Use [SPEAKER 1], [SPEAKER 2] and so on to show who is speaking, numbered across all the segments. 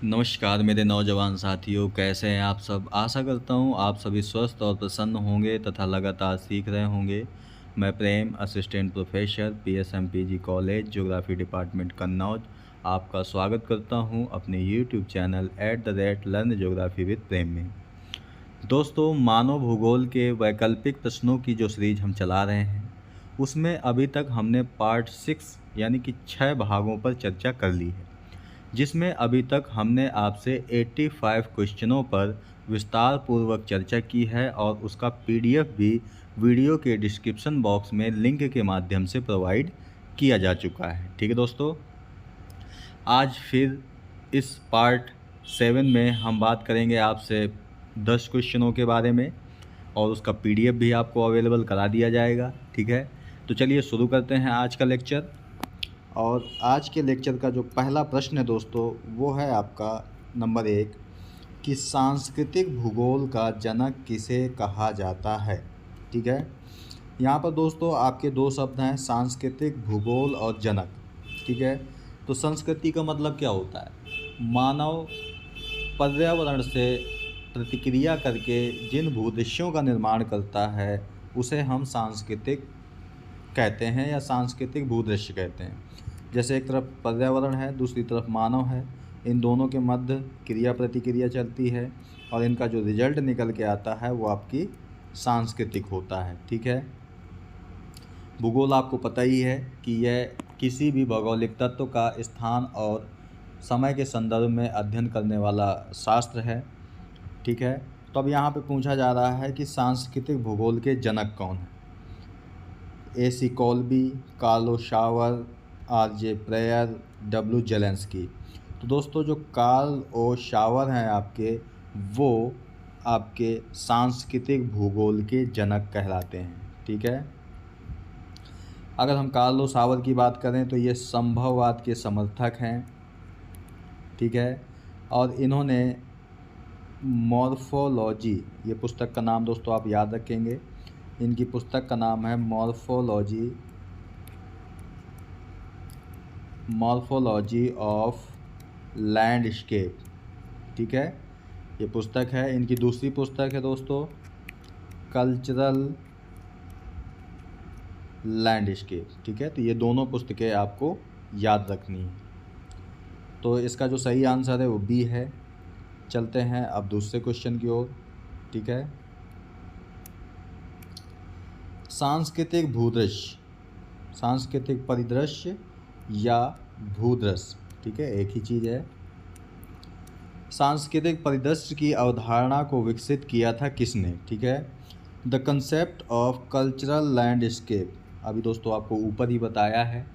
[SPEAKER 1] नमस्कार मेरे नौजवान साथियों, कैसे हैं आप सब। आशा करता हूँ आप सभी स्वस्थ और प्रसन्न होंगे तथा लगातार सीख रहे होंगे। मैं Prem, assistant professor, PSMPG college, geography department Kannauj, आपका स्वागत करता हूँ अपने YouTube channel @learn geography with Prem में। दोस्तों, मानव भूगोल के वैकल्पिक प्रश्नों की जो सीरीज हम चला रहे हैं, उसमें अभी तक हमने पार्ट 6 यानी कि 6 भागों पर चर्चा कर ली है, जिसमें अभी तक हमने आपसे 85 क्वेश्चनों पर विस्तार पूर्वक चर्चा की है और उसका पीडीएफ भी वीडियो के डिस्क्रिप्शन बॉक्स में लिंक के माध्यम से प्रोवाइड किया जा चुका है। ठीक है दोस्तों, आज फिर इस पार्ट 7 में हम बात करेंगे आपसे 10 क्वेश्चनों के बारे में और उसका पीडीएफ भी आपको अवेलेबल करा दिया जाएगा। ठीक है, तो चलिए शुरू करते हैं आज का लेक्चर। और आज के लेक्चर का जो पहला प्रश्न है दोस्तों, वो है आपका नंबर 1 कि सांस्कृतिक भूगोल का जनक किसे कहा जाता है। ठीक है, यहाँ पर दोस्तों आपके दो शब्द हैं, सांस्कृतिक भूगोल और जनक। ठीक है, तो संस्कृति का मतलब क्या होता है? मानव पर्यावरण से प्रतिक्रिया करके जिन भूदृश्यों का निर्माण करता है उसे हम सांस्कृतिक कहते हैं या सांस्कृतिक भूदृश्य कहते हैं। जैसे एक तरफ पर्यावरण है, दूसरी तरफ मानव है, इन दोनों के मध्य क्रिया प्रतिक्रिया चलती है और इनका जो रिजल्ट निकल के आता है वो आपकी सांस्कृतिक होता है। ठीक है, भूगोल आपको पता ही है कि यह किसी भी भौगोलिक तत्व का स्थान और समय के संदर्भ में अध्ययन करने वाला शास्त्र है। ठीक है, तो अब यहाँ पे पूछा जा रहा है कि सांस्कृतिक भूगोल के जनक कौन हैं। AC कॉल्बी, Carlo shower, RJ prayer, W Zelensky. तो दोस्तों जो कार्ल ओ शावर हैं आपके, वो आपके सांस्कृतिक भूगोल के जनक कहलाते हैं। ठीक है, अगर हम कार्लो शावर की बात करें तो ये संभववाद के समर्थक हैं। ठीक है, और इन्होंने मॉर्फोलॉजी, ये पुस्तक का नाम दोस्तों आप याद रखेंगे, इनकी पुस्तक का नाम है मॉर्फोलॉजी ऑफ लैंडस्केप। ठीक है, ये पुस्तक है। इनकी दूसरी पुस्तक है दोस्तों कल्चरल लैंडस्केप। ठीक है, तो ये दोनों पुस्तकें आपको याद रखनी है। तो इसका जो सही आंसर है वो बी है। चलते हैं अब दूसरे क्वेश्चन की ओर। ठीक है, सांस्कृतिक भूदृश्य, सांस्कृतिक परिदृश्य या भूदृश्य, ठीक है, एक ही चीज़ है। सांस्कृतिक परिदृश्य की अवधारणा को विकसित किया था किसने? ठीक है, the concept of cultural landscape, अभी दोस्तों आपको ऊपर ही बताया है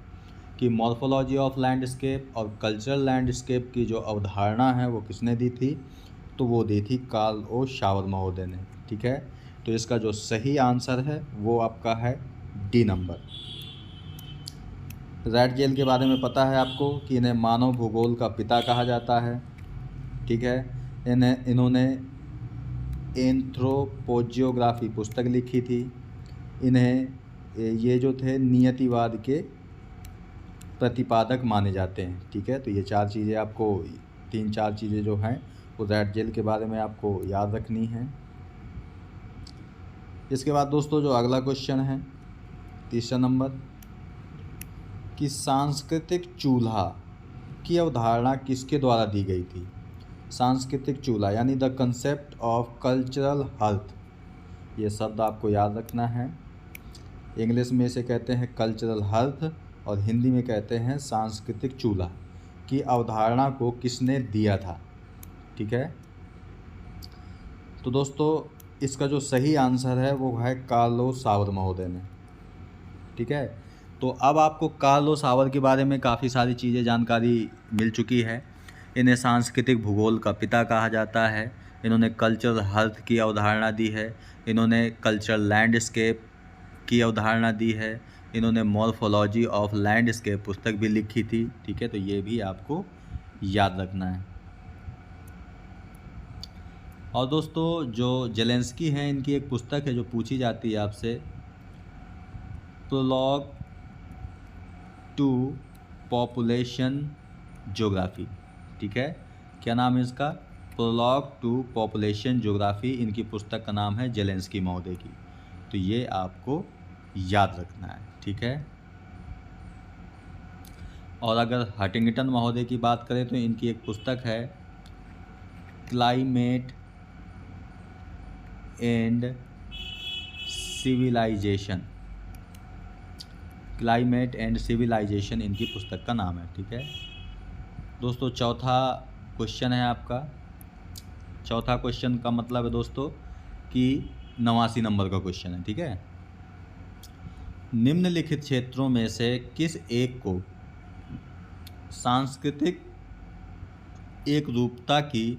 [SPEAKER 1] कि मॉर्फोलॉजी ऑफ लैंडस्केप और कल्चरल लैंडस्केप की जो अवधारणा है वो किसने दी थी? तो वो दी थी कार्ल ओ शावर महोदय ने। ठीक है, तो इसका जो सही आंसर है वो आपका है डी नंबर। रेड जेल के बारे में पता है आपको कि इन्हें मानव भूगोल का पिता कहा जाता है। ठीक है, इन्होंने एंथ्रोपोजियोग्राफी पुस्तक लिखी थी। इन्हें ये जो थे नियतिवाद के प्रतिपादक माने जाते हैं। ठीक है, तो ये चार चीज़ें आपको, 3-4 चीज़ें जो हैं वो रेड जेल के बारे में आपको याद रखनी है। इसके बाद दोस्तों जो अगला क्वेश्चन है, तीसरा नंबर, कि सांस्कृतिक चूल्हा की अवधारणा किसके द्वारा दी गई थी? सांस्कृतिक चूल्हा यानी the concept of cultural hearth, ये शब्द आपको याद रखना है। इंग्लिश में इसे कहते हैं कल्चरल हर्थ और हिंदी में कहते हैं सांस्कृतिक चूल्हा, की अवधारणा को किसने दिया था? ठीक है, तो दोस्तों इसका जो सही आंसर है वो है कार्लो शावर महोदय ने। ठीक है, तो अब आपको कार्लो शावर के बारे में काफ़ी सारी चीज़ें जानकारी मिल चुकी है। इन्हें सांस्कृतिक भूगोल का पिता कहा जाता है। इन्होंने कल्चरल हर्थ की अवधारणा दी है। इन्होंने कल्चरल लैंडस्केप की अवधारणा दी है। इन्होंने मॉर्फोलॉजी ऑफ लैंडस्केप पुस्तक भी लिखी थी। ठीक है, तो ये भी आपको याद रखना है। और दोस्तों जो जेलेंस्की हैं, इनकी एक पुस्तक है जो पूछी जाती है आपसे, प्रोलॉग टू पॉपुलेशन ज्योग्राफी। ठीक है, क्या नाम है इसका? Prologue to population geography. इनकी पुस्तक का नाम है जेलेंस्की महोदय की। तो ये आपको याद रखना है, ठीक है। और अगर हंटिंगटन महोदय की बात करें तो इनकी एक पुस्तक है climate and civilization. Climate and civilization इनकी पुस्तक का नाम है, ठीक है दोस्तों। चौथा क्वेश्चन है आपका। चौथा क्वेश्चन का मतलब है दोस्तों कि 89 नंबर का क्वेश्चन है, ठीक है। निम्नलिखित क्षेत्रों में से किस एक को सांस्कृतिक एकरूपता की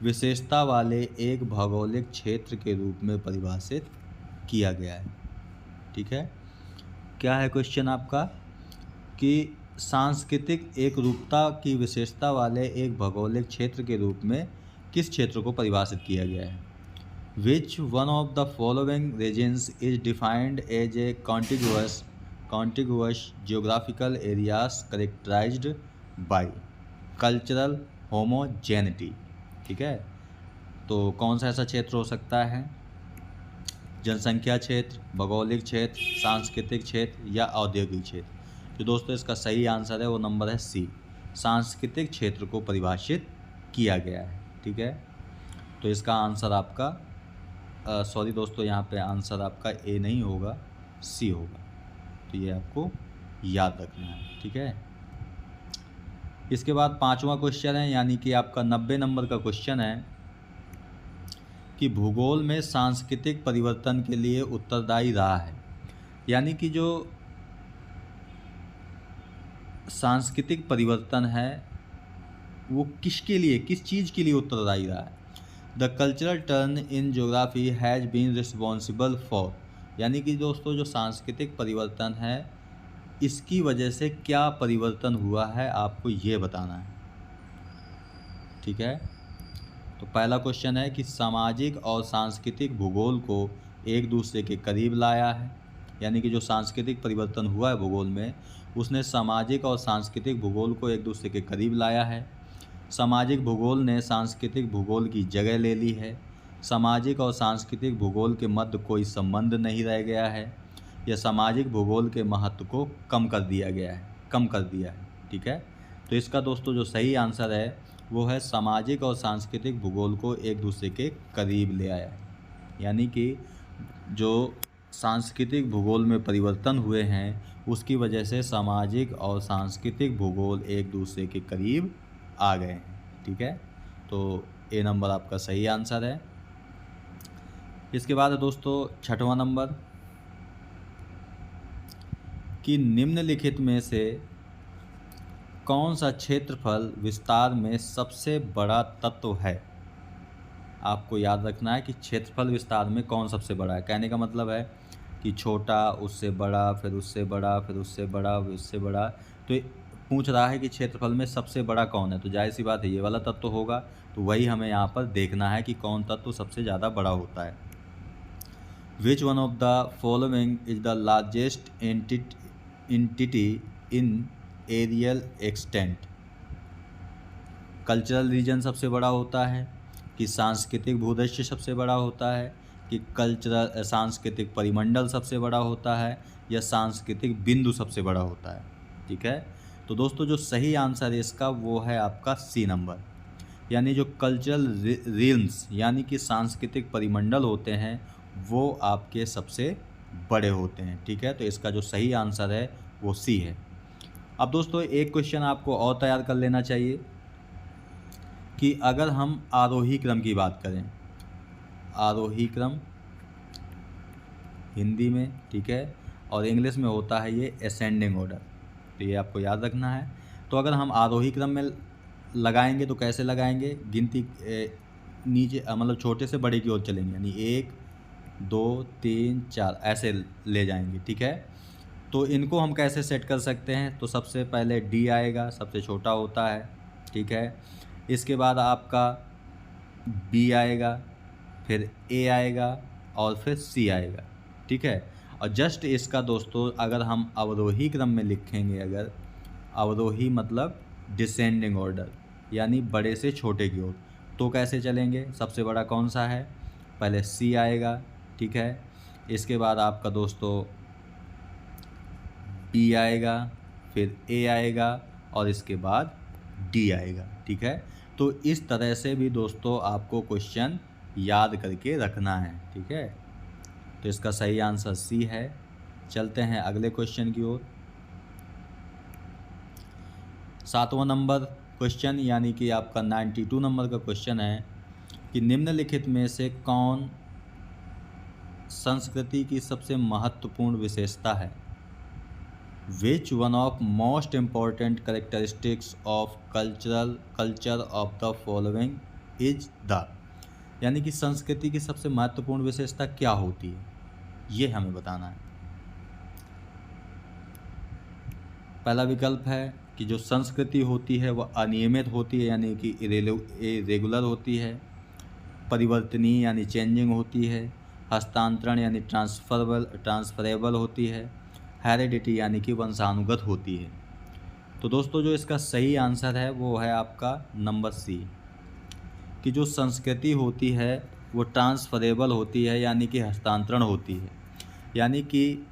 [SPEAKER 1] विशेषता वाले एक भौगोलिक क्षेत्र के रूप में परिभाषित किया गया है, ठीक है। क्या है क्वेश्चन आपका कि सांस्कृतिक एकरूपता की विशेषता वाले एक भौगोलिक क्षेत्र के रूप में किस क्षेत्र को परिभाषित किया गया है। Which one of the following regions is defined as a contiguous geographical areas characterized by cultural homogeneity, ठीक है। तो कौन सा ऐसा क्षेत्र हो सकता है? जनसंख्या क्षेत्र, भौगोलिक क्षेत्र, सांस्कृतिक क्षेत्र या औद्योगिक क्षेत्र। जो दोस्तों इसका सही आंसर है वो नंबर है सी, सांस्कृतिक क्षेत्र को परिभाषित किया गया है, ठीक है। तो इसका आंसर आपका सॉरी दोस्तों, यहाँ पे आंसर आपका ए नहीं होगा, सी होगा। तो ये आपको याद रखना है, ठीक है। इसके बाद पांचवा क्वेश्चन है, यानी कि आपका 90 नंबर का क्वेश्चन है कि भूगोल में सांस्कृतिक परिवर्तन के लिए उत्तरदायी रहा है। यानी कि जो सांस्कृतिक परिवर्तन है वो किसके लिए, किस चीज़ के लिए उत्तरदायी रहा है। The cultural turn in geography has been responsible for, यानी कि दोस्तों जो सांस्कृतिक परिवर्तन है इसकी वजह से क्या परिवर्तन हुआ है आपको ये बताना है, ठीक है। तो पहला क्वेश्चन है कि सामाजिक और सांस्कृतिक भूगोल को एक दूसरे के करीब लाया है। यानी कि जो सांस्कृतिक परिवर्तन हुआ है भूगोल में उसने सामाजिक और सांस्कृतिक भूगोल को एक दूसरे के करीब लाया है। सामाजिक भूगोल ने सांस्कृतिक भूगोल की जगह ले ली है। सामाजिक और सांस्कृतिक भूगोल के मध्य कोई संबंध नहीं रह गया है। यह सामाजिक भूगोल के महत्व को कम कर दिया है, ठीक है। तो इसका दोस्तों जो सही आंसर है वो है सामाजिक और सांस्कृतिक भूगोल को एक दूसरे के करीब ले आया है। यानी कि जो सांस्कृतिक भूगोल में परिवर्तन हुए हैं उसकी वजह से सामाजिक और सांस्कृतिक भूगोल एक दूसरे के करीब आ गए हैं, ठीक है। तो ए नंबर आपका सही आंसर है। इसके बाद दोस्तों छठवां नंबर कि निम्नलिखित में से कौन सा क्षेत्रफल विस्तार में सबसे बड़ा तत्व है। आपको याद रखना है कि क्षेत्रफल विस्तार में कौन सबसे बड़ा है। कहने का मतलब है कि छोटा, उससे बड़ा, फिर उससे बड़ा, फिर उससे बड़ा, फिर उससे बड़ा। तो पूछ रहा है कि क्षेत्रफल में सबसे बड़ा कौन है, तो जाहिर सी बात है ये वाला तत्व होगा। तो वही हमें यहाँ पर देखना है कि कौन तत्व सबसे ज़्यादा बड़ा होता है। Which one of the following is the largest entity in areal extent. Cultural region सबसे बड़ा होता है कि सांस्कृतिक भूदृश्य सबसे बड़ा होता है कि कल्चरल सांस्कृतिक परिमंडल सबसे बड़ा होता है या सांस्कृतिक बिंदु सबसे बड़ा होता है, ठीक है। तो दोस्तों जो सही आंसर है इसका वो है आपका सी नंबर, यानी जो कल्चरल रील्स यानी कि सांस्कृतिक परिमंडल होते हैं वो आपके सबसे बड़े होते हैं, ठीक है। तो इसका जो सही आंसर है वो सी है। अब दोस्तों एक क्वेश्चन आपको और तैयार कर लेना चाहिए कि अगर हम आरोही क्रम की बात करें, आरोही क्रम हिंदी में, ठीक है, और इंग्लिश में होता है ये असेंडिंग ऑर्डर। तो ये आपको याद रखना है। तो अगर हम आरोही क्रम में लगाएंगे तो कैसे लगाएंगे, गिनती नीचे मतलब छोटे से बड़े की ओर चलेंगे, यानी 1 2 3 4 ऐसे ले जाएंगे, ठीक है। तो इनको हम कैसे सेट कर सकते हैं, तो सबसे पहले डी आएगा, सबसे छोटा होता है, ठीक है। इसके बाद आपका बी आएगा, फिर ए आएगा और फिर सी आएगा, ठीक है। और जस्ट इसका दोस्तों अगर हम अवरोही क्रम में लिखेंगे, अगर अवरोही मतलब डिसेंडिंग ऑर्डर, यानी बड़े से छोटे की ओर। तो कैसे चलेंगे, सबसे बड़ा कौन सा है, पहले सी आएगा, ठीक है, इसके बाद आपका दोस्तों बी आएगा, फिर ए आएगा और इसके बाद डी आएगा, ठीक है। तो इस तरह से भी दोस्तों आपको क्वेश्चन याद करके रखना है, ठीक है। तो इसका सही आंसर सी है। चलते हैं अगले क्वेश्चन की ओर। 7वां नंबर क्वेश्चन यानी कि आपका 92 नंबर का क्वेश्चन है कि निम्नलिखित में से कौन संस्कृति की सबसे महत्वपूर्ण विशेषता है। Which one of most important characteristics of culture of the following is the, यानी कि संस्कृति की सबसे महत्वपूर्ण विशेषता क्या होती है, ये हमें बताना है। पहला विकल्प है कि जो संस्कृति होती है वह अनियमित होती है, यानी कि इरेगुलर होती है, परिवर्तनीय यानी चेंजिंग होती है, हस्तांतरण यानी ट्रांसफरेबल होती है, हेरिडिटी यानी कि वंशानुगत होती है। तो दोस्तों जो इसका सही आंसर है वो है आपका नंबर सी, कि जो संस्कृति होती है वो ट्रांसफरेबल होती है, यानी कि हस्तांतरण होती है, यानी कि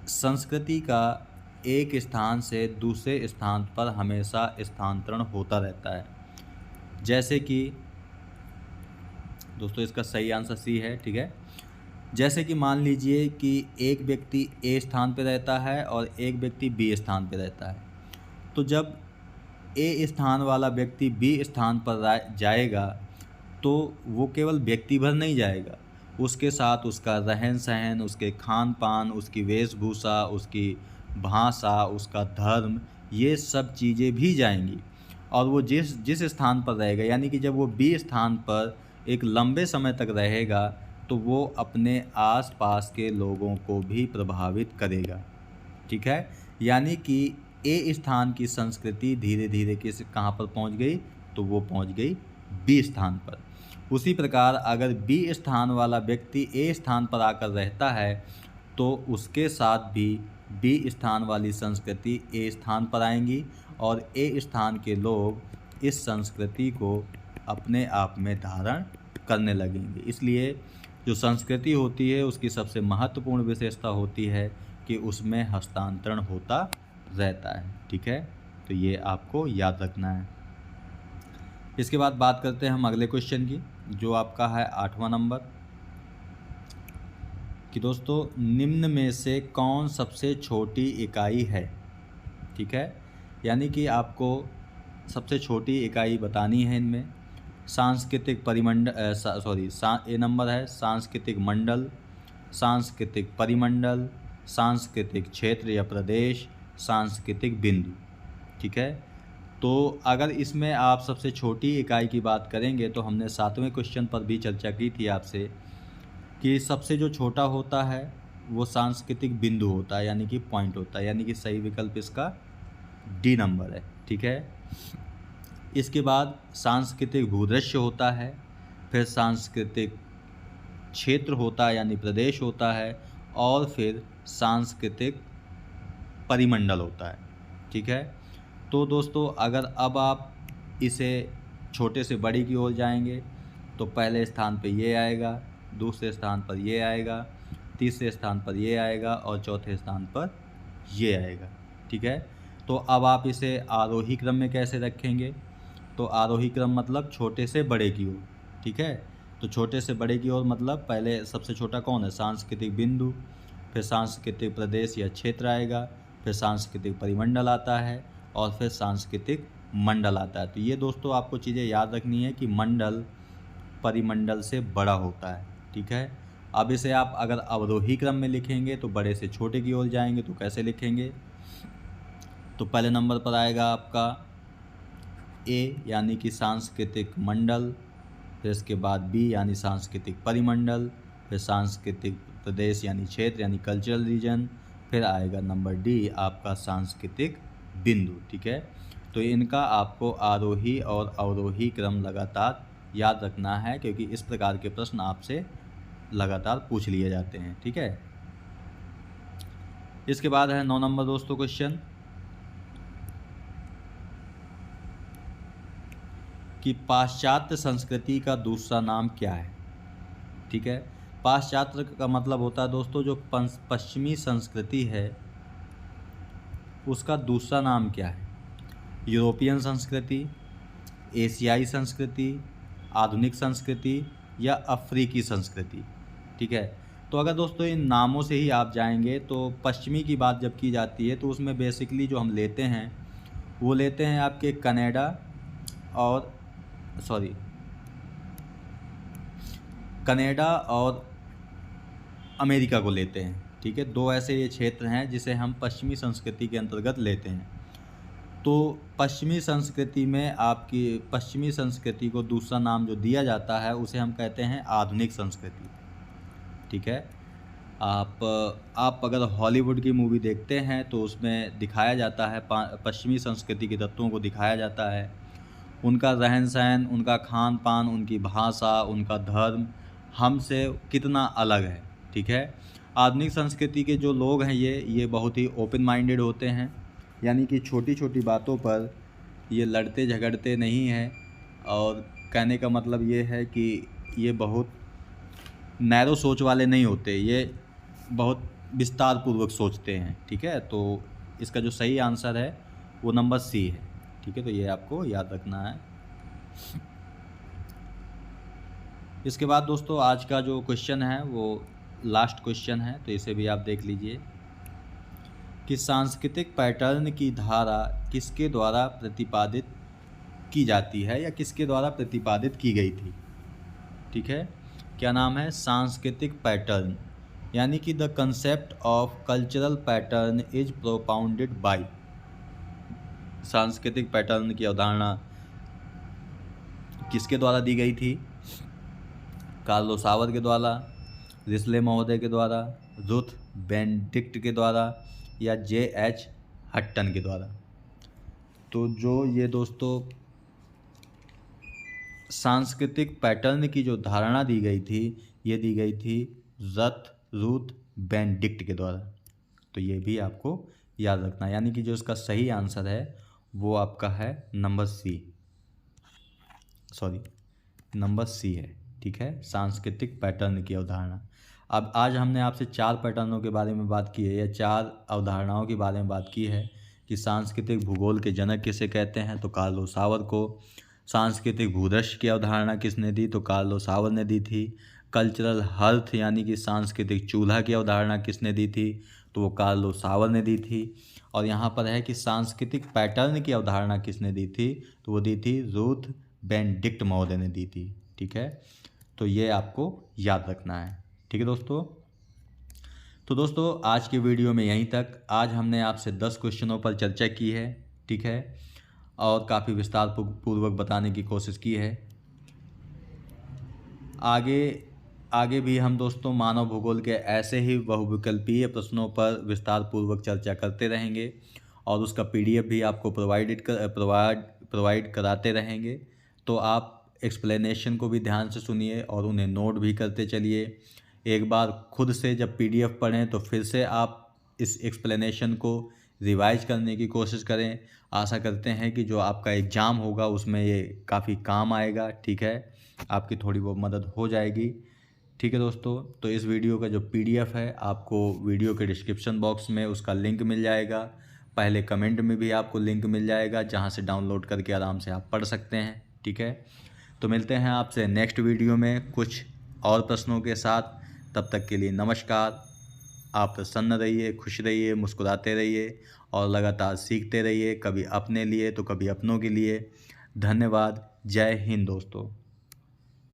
[SPEAKER 1] संस्कृति का एक स्थान से दूसरे स्थान पर हमेशा स्थानांतरण होता रहता है। जैसे कि दोस्तों इसका सही आंसर सी है, ठीक है। जैसे कि मान लीजिए कि एक व्यक्ति ए स्थान पर रहता है और एक व्यक्ति बी स्थान पर रहता है, तो जब ए स्थान वाला व्यक्ति बी स्थान पर जाएगा तो वो केवल व्यक्ति भर नहीं जाएगा, उसके साथ उसका रहन सहन, उसके खान पान, उसकी वेशभूषा, उसकी भाषा, उसका धर्म, ये सब चीज़ें भी जाएंगी। और वो जिस स्थान पर रहेगा, यानी कि जब वो बी स्थान पर एक लंबे समय तक रहेगा तो वो अपने आसपास के लोगों को भी प्रभावित करेगा, ठीक है। यानी कि ए स्थान की संस्कृति धीरे धीरे कहाँ पर पहुंच गई, तो वो पहुंच गई बी स्थान पर। उसी प्रकार अगर बी स्थान वाला व्यक्ति ए स्थान पर आकर रहता है तो उसके साथ भी बी स्थान वाली संस्कृति ए स्थान पर आएंगी और ए स्थान के लोग इस संस्कृति को अपने आप में धारण करने लगेंगे। इसलिए जो संस्कृति होती है उसकी सबसे महत्वपूर्ण विशेषता होती है कि उसमें हस्तांतरण होता रहता है, ठीक है। तो ये आपको याद रखना है। इसके बाद बात करते हैं हम अगले क्वेश्चन की, जो आपका है 8वां नंबर, कि दोस्तों निम्न में से कौन सबसे छोटी इकाई है, ठीक है। यानी कि आपको सबसे छोटी इकाई बतानी है इनमें। सांस्कृतिक परिमंडल ए नंबर है सांस्कृतिक मंडल, सांस्कृतिक परिमंडल, सांस्कृतिक क्षेत्र या प्रदेश, सांस्कृतिक बिंदु, ठीक है। तो अगर इसमें आप सबसे छोटी इकाई की बात करेंगे तो हमने 7वें क्वेश्चन पर भी चर्चा की थी आपसे कि सबसे जो छोटा होता है वो सांस्कृतिक बिंदु होता है, यानी कि पॉइंट होता है, यानी कि सही विकल्प इसका डी नंबर है, ठीक है। इसके बाद सांस्कृतिक भूदृश्य होता है, फिर सांस्कृतिक क्षेत्र होता है यानी प्रदेश होता है, और फिर सांस्कृतिक परिमंडल होता है, ठीक है। तो दोस्तों अगर अब आप इसे छोटे से बड़ी की ओर जाएंगे तो पहले स्थान पे ये आएगा, दूसरे स्थान पर ये आएगा, तीसरे स्थान पर ये आएगा और चौथे स्थान पर ये आएगा, ठीक है। तो अब आप इसे आरोही क्रम में कैसे रखेंगे, तो आरोही क्रम मतलब छोटे से बड़े की ओर, ठीक है। तो छोटे से बड़े की ओर मतलब पहले सबसे छोटा कौन है, सांस्कृतिक बिंदु, फिर सांस्कृतिक प्रदेश या क्षेत्र आएगा, फिर सांस्कृतिक परिमंडल आता है और फिर सांस्कृतिक मंडल आता है। तो ये दोस्तों आपको चीज़ें याद रखनी है कि मंडल परिमंडल से बड़ा होता है, ठीक है। अब इसे आप अगर अवरोही क्रम में लिखेंगे तो बड़े से छोटे की ओर जाएंगे तो कैसे लिखेंगे, तो पहले नंबर पर आएगा आपका ए यानी कि सांस्कृतिक मंडल, फिर इसके बाद बी यानी सांस्कृतिक परिमंडल, फिर सांस्कृतिक प्रदेश यानी क्षेत्र यानी कल्चरल रीजन, फिर आएगा नंबर डी आपका सांस्कृतिक बिंदु, ठीक है। तो इनका आपको आरोही और अवरोही क्रम लगातार याद रखना है, क्योंकि इस प्रकार के प्रश्न आपसे लगातार पूछ लिए जाते हैं, ठीक है। इसके बाद है 9 नंबर दोस्तों क्वेश्चन, कि पाश्चात्य संस्कृति का दूसरा नाम क्या है। ठीक है, पाश्चात्य का मतलब होता है दोस्तों जो पश्चिमी संस्कृति है उसका दूसरा नाम क्या है। यूरोपियन संस्कृति, एशियाई संस्कृति, आधुनिक संस्कृति या अफ्रीकी संस्कृति। ठीक है, तो अगर दोस्तों इन नामों से ही आप जाएंगे तो पश्चिमी की बात जब की जाती है तो उसमें बेसिकली जो हम लेते हैं वो लेते हैं आपके कनाडा और अमेरिका को लेते हैं। ठीक है, दो ऐसे ये क्षेत्र हैं जिसे हम पश्चिमी संस्कृति के अंतर्गत लेते हैं। तो पश्चिमी संस्कृति में आपकी पश्चिमी संस्कृति को दूसरा नाम जो दिया जाता है उसे हम कहते हैं आधुनिक संस्कृति। ठीक है, आप अगर हॉलीवुड की मूवी देखते हैं तो उसमें दिखाया जाता है पश्चिमी संस्कृति के तत्वों को दिखाया जाता है, उनका रहन सहन, उनका खान पान, उनकी भाषा, उनका धर्म हमसे कितना अलग है। ठीक है, आधुनिक संस्कृति के जो लोग हैं ये बहुत ही ओपन माइंडेड होते हैं, यानी कि छोटी छोटी बातों पर ये लड़ते झगड़ते नहीं हैं। और कहने का मतलब ये है कि ये बहुत नैरो सोच वाले नहीं होते, ये बहुत विस्तार पूर्वक सोचते हैं। ठीक है, तो इसका जो सही आंसर है वो नंबर सी है। ठीक है, तो ये आपको याद रखना है। इसके बाद दोस्तों आज का जो क्वेश्चन है वो लास्ट क्वेश्चन है, तो इसे भी आप देख लीजिए कि सांस्कृतिक पैटर्न की धारा किसके द्वारा प्रतिपादित की जाती है या किसके द्वारा प्रतिपादित की गई थी। ठीक है, क्या नाम है, सांस्कृतिक पैटर्न, यानी कि the concept of cultural pattern is propounded bye. सांस्कृतिक पैटर्न की अवधारणा किसके द्वारा दी गई थी। कार्लो सावर के द्वारा, रिस्ले महोदय के द्वारा, रुथ बेनेडिक्ट के द्वारा या J.H. हट्टन के द्वारा। तो जो ये दोस्तों सांस्कृतिक पैटर्न की जो धारणा दी गई थी ये दी गई थी रुथ बेनेडिक्ट के द्वारा। तो ये भी आपको याद रखना, यानी कि जो इसका सही आंसर है वो आपका है नंबर सी है। ठीक है, सांस्कृतिक पैटर्न की अवधारणा। अब आज हमने आपसे 4 पैटर्नों के बारे में बात की है या 4 अवधारणाओं के बारे में बात की है कि सांस्कृतिक भूगोल के जनक किसे कहते हैं, तो कार्लो सावर को। सांस्कृतिक भूदृश्य की अवधारणा किसने दी, तो कार्लो सावर ने दी थी। कल्चरल हर्थ यानी कि सांस्कृतिक चूल्हा की अवधारणा किसने दी थी, तो वो कार्लो सावर ने दी थी। और यहाँ पर है कि सांस्कृतिक पैटर्न की अवधारणा किसने दी थी, तो वो दी थी रुथ बेनेडिक्ट महोदय ने दी थी। ठीक है, तो ये आपको याद रखना है। ठीक है दोस्तों, तो दोस्तों आज की वीडियो में यहीं तक। आज हमने आपसे 10 क्वेश्चनों पर चर्चा की है। ठीक है, और काफ़ी विस्तार पूर्वक बताने की कोशिश की है। आगे भी हम दोस्तों मानव भूगोल के ऐसे ही बहुविकल्पीय प्रश्नों पर विस्तार पूर्वक चर्चा करते रहेंगे और उसका PDF भी आपको प्रोवाइड कराते रहेंगे। तो आप एक्सप्लेनेशन को भी ध्यान से सुनिए और उन्हें नोट भी करते चलिए। एक बार खुद से जब PDF पढ़ें तो फिर से आप इस एक्सप्लेनेशन को रिवाइज करने की कोशिश करें। आशा करते हैं कि जो आपका एग्ज़ाम होगा उसमें ये काफ़ी काम आएगा। ठीक है, आपकी थोड़ी बहुत मदद हो जाएगी। ठीक है दोस्तों, तो इस वीडियो का जो PDF है आपको वीडियो के डिस्क्रिप्शन बॉक्स में उसका लिंक मिल जाएगा। पहले कमेंट में भी आपको लिंक मिल जाएगा जहाँ से डाउनलोड करके आराम से आप पढ़ सकते हैं। ठीक है, तो मिलते हैं आपसे नेक्स्ट वीडियो में कुछ और प्रश्नों के साथ। तब तक के लिए नमस्कार। आप प्रसन्न रहिए, खुश रहिए, मुस्कुराते रहिए और लगातार सीखते रहिए, कभी अपने लिए तो कभी अपनों के लिए। धन्यवाद। जय हिंद दोस्तों।